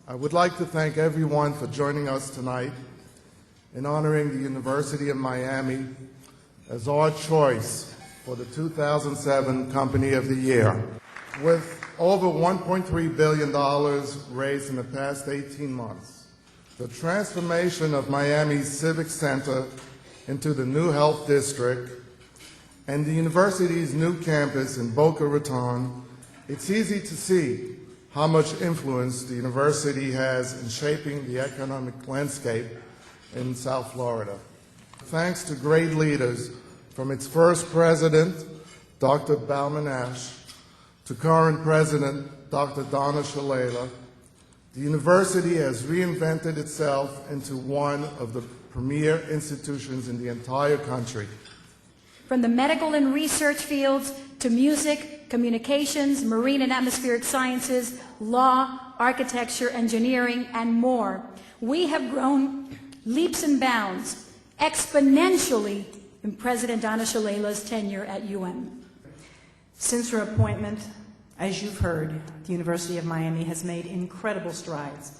I would like to thank everyone for joining us tonight in honoring the University of Miami as our choice for the 2007 Company of the Year. With over $1.3 billion raised in the past 18 months, the transformation of Miami's Civic Center into the new Health District, and the university's new campus in Boca Raton, it's easy to see how much influence the university has in shaping the economic landscape in South Florida. Thanks to great leaders from its first president, Dr. Balmanash, to current president, Dr. Donna Shalala, the university has reinvented itself into one of the premier institutions in the entire country. From the medical and research fields to music, communications, marine and atmospheric sciences, law, architecture, engineering, and more, we have grown leaps and bounds exponentially in President Donna Shalala's tenure at UM. Since her appointment, as you've heard, the University of Miami has made incredible strides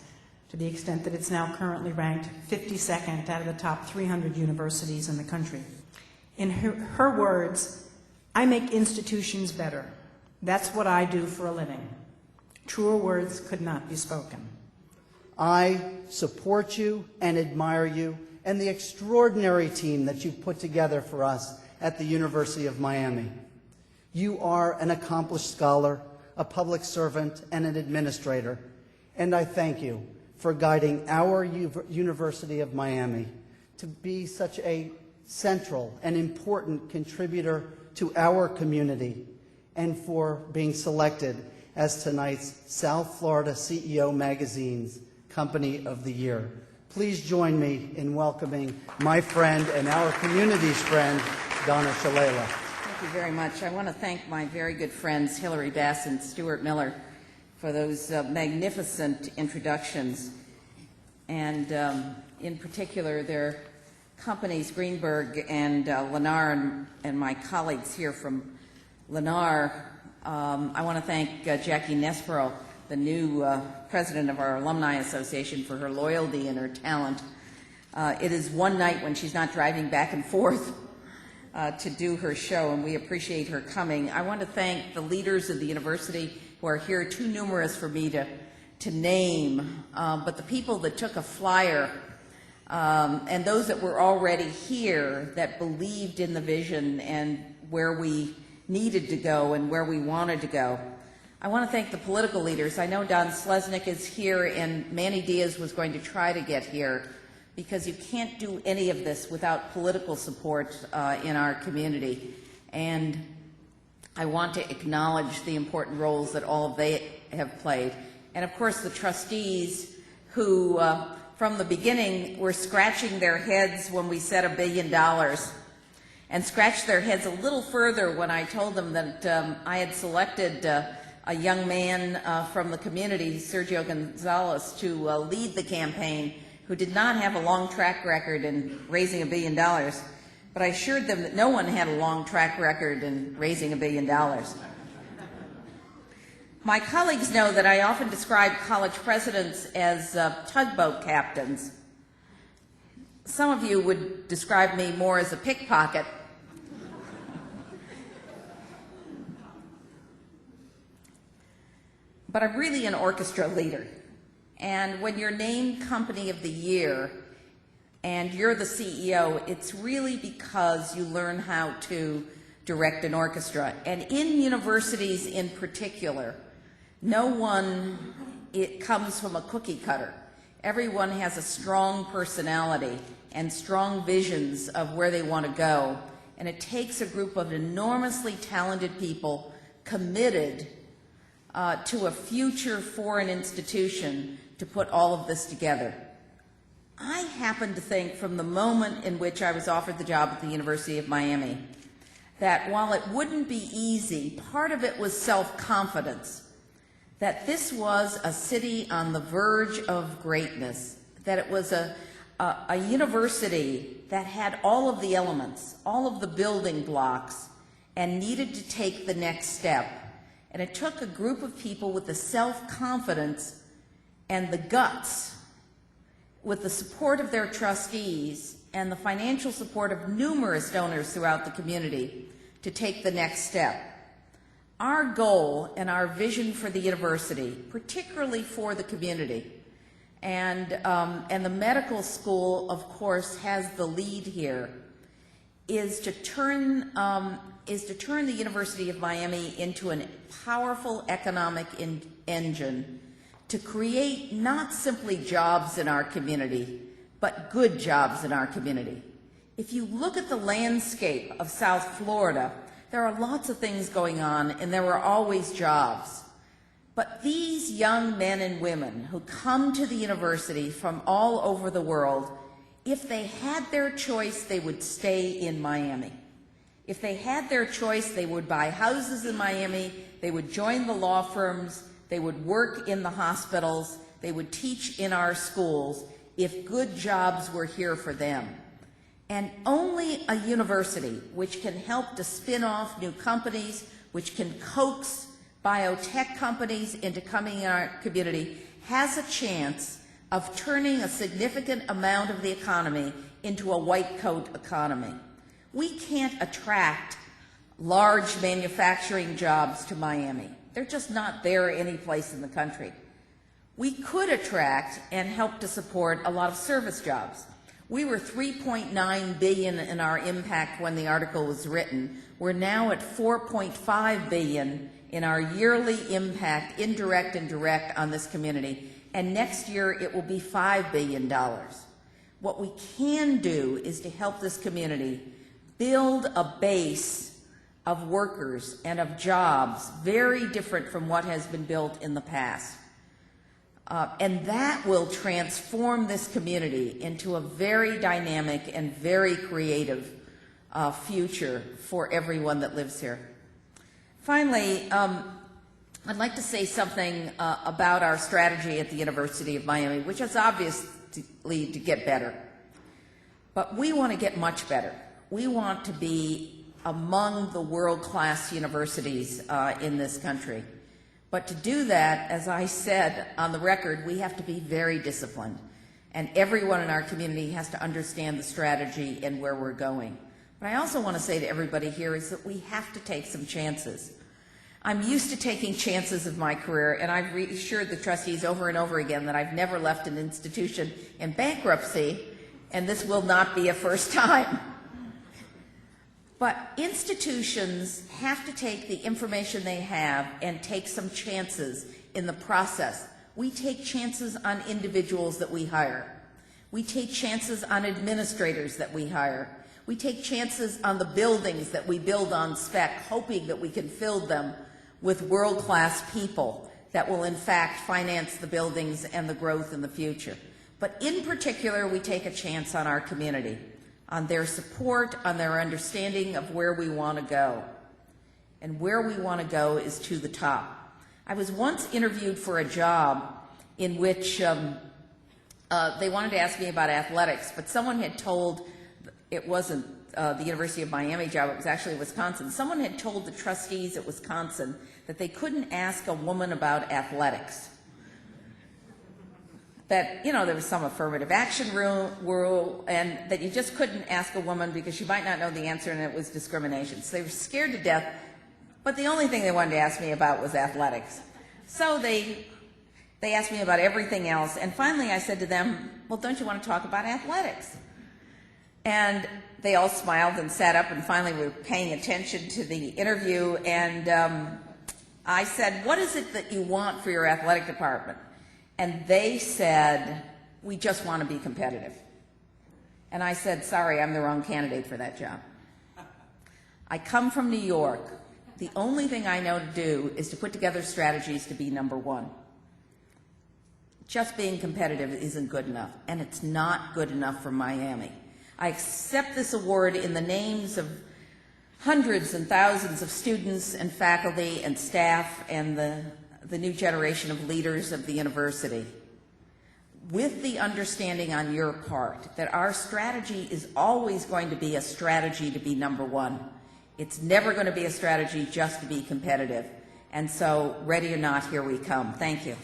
to the extent that it's now currently ranked 52nd out of the top 300 universities in the country. In her words, "I make institutions better. That's what I do for a living." Truer words could not be spoken. I support you and admire you and the extraordinary team that you've put together for us at the University of Miami. You are an accomplished scholar, a public servant, and an administrator, and I thank you for guiding our University of Miami to be such a central and important contributor to our community, and for being selected as tonight's South Florida CEO Magazine's Company of the Year. Please join me in welcoming my friend and our community's friend, Donna Shalala. Thank you very much. I want to thank my very good friends, Hilarie Bass and Stuart Miller, for those magnificent introductions. And in particular, their companies, Greenberg and Lennar, and my colleagues here from Lennar. I want to thank Jackie Nespral, the new president of our Alumni Association, for her loyalty and her talent. It is one night when she's not driving back and forth to do her show, and we appreciate her coming. I want to thank the leaders of the university who are here, too numerous for me to name, but the people that took a flyer and those that were already here that believed in the vision and where we needed to go and where we wanted to go. I want to thank the political leaders. I know Don Slesnick is here, and Manny Diaz was going to try to get here, because you can't do any of this without political support in our community. And I want to acknowledge the important roles that all of they have played. And of course the trustees who from the beginning were scratching their heads when we said $1 billion, and scratched their heads a little further when I told them that I had selected a young man from the community, Sergio Gonzalez, to lead the campaign, who did not have a long track record in raising $1 billion. But I assured them that no one had a long track record in raising $1 billion. My colleagues know that I often describe college presidents as tugboat captains. Some of you would describe me more as a pickpocket. But I'm really an orchestra leader. And when you're named Company of the Year and you're the CEO, it's really because you learn how to direct an orchestra. And in universities in particular, no one comes from a cookie cutter. Everyone has a strong personality and strong visions of where they want to go. And it takes a group of enormously talented people committed to a future for an institution to put all of this together. I happen to think, from the moment in which I was offered the job at the University of Miami, that while it wouldn't be easy, part of it was self-confidence, that this was a city on the verge of greatness, that it was a university that had all of the elements, all of the building blocks, and needed to take the next step. And it took a group of people with the self-confidence and the guts, with the support of their trustees and the financial support of numerous donors throughout the community, to take the next step. Our goal and our vision for the university, particularly for the community, and the medical school, of course, has the lead here, is to turn the University of Miami into a powerful economic engine to create not simply jobs in our community, but good jobs in our community. If you look at the landscape of South Florida, there are lots of things going on, and there are always jobs. But these young men and women who come to the university from all over the world, if they had their choice, they would stay in Miami. If they had their choice, they would buy houses in Miami, they would join the law firms, they would work in the hospitals, they would teach in our schools if good jobs were here for them. And only a university which can help to spin off new companies, which can coax biotech companies into coming in our community, has a chance of turning a significant amount of the economy into a white coat economy. We can't attract large manufacturing jobs to Miami. They're just not there any place in the country. We could attract and help to support a lot of service jobs. We were $3.9 billion in our impact when the article was written. We're now at $4.5 billion in our yearly impact, indirect and direct, on this community. And next year it will be $5 billion. What we can do is to help this community build a base of workers and of jobs very different from what has been built in the past. And that will transform this community into a very dynamic and very creative future for everyone that lives here. Finally, I'd like to say something about our strategy at the University of Miami, which is obviously to get better. But we want to get much better. We want to be among the world-class universities in this country. But to do that, as I said on the record, we have to be very disciplined. And everyone in our community has to understand the strategy and where we're going. What I also want to say to everybody here is that we have to take some chances. I'm used to taking chances of my career, and I've reassured the trustees over and over again that I've never left an institution in bankruptcy, and this will not be a first time. But institutions have to take the information they have and take some chances in the process. We take chances on individuals that we hire. We take chances on administrators that we hire. We take chances on the buildings that we build on spec, hoping that we can fill them with world-class people that will in fact finance the buildings and the growth in the future. But in particular, we take a chance on our community, on their support, on their understanding of where we want to go. And where we want to go is to the top. I was once interviewed for a job in which they wanted to ask me about athletics, but someone had told, it wasn't the University of Miami job, it was actually Wisconsin. Someone had told the trustees at Wisconsin that they couldn't ask a woman about athletics. That, you know, there was some affirmative action rule, and that you just couldn't ask a woman because she might not know the answer, and it was discrimination. So they were scared to death, but the only thing they wanted to ask me about was athletics. So they asked me about everything else, and finally I said to them, well, don't you want to talk about athletics? And they all smiled and sat up, and finally we were paying attention to the interview, and I said, what is it that you want for your athletic department? And they said, we just want to be competitive. And I said, sorry, I'm the wrong candidate for that job. I come from New York. The only thing I know to do is to put together strategies to be number one. Just being competitive isn't good enough, and it's not good enough for Miami. I accept this award in the names of hundreds and thousands of students and faculty and staff and the new generation of leaders of the university, with the understanding on your part that our strategy is always going to be a strategy to be number one. It's never going to be a strategy just to be competitive. And so, ready or not, here we come. Thank you.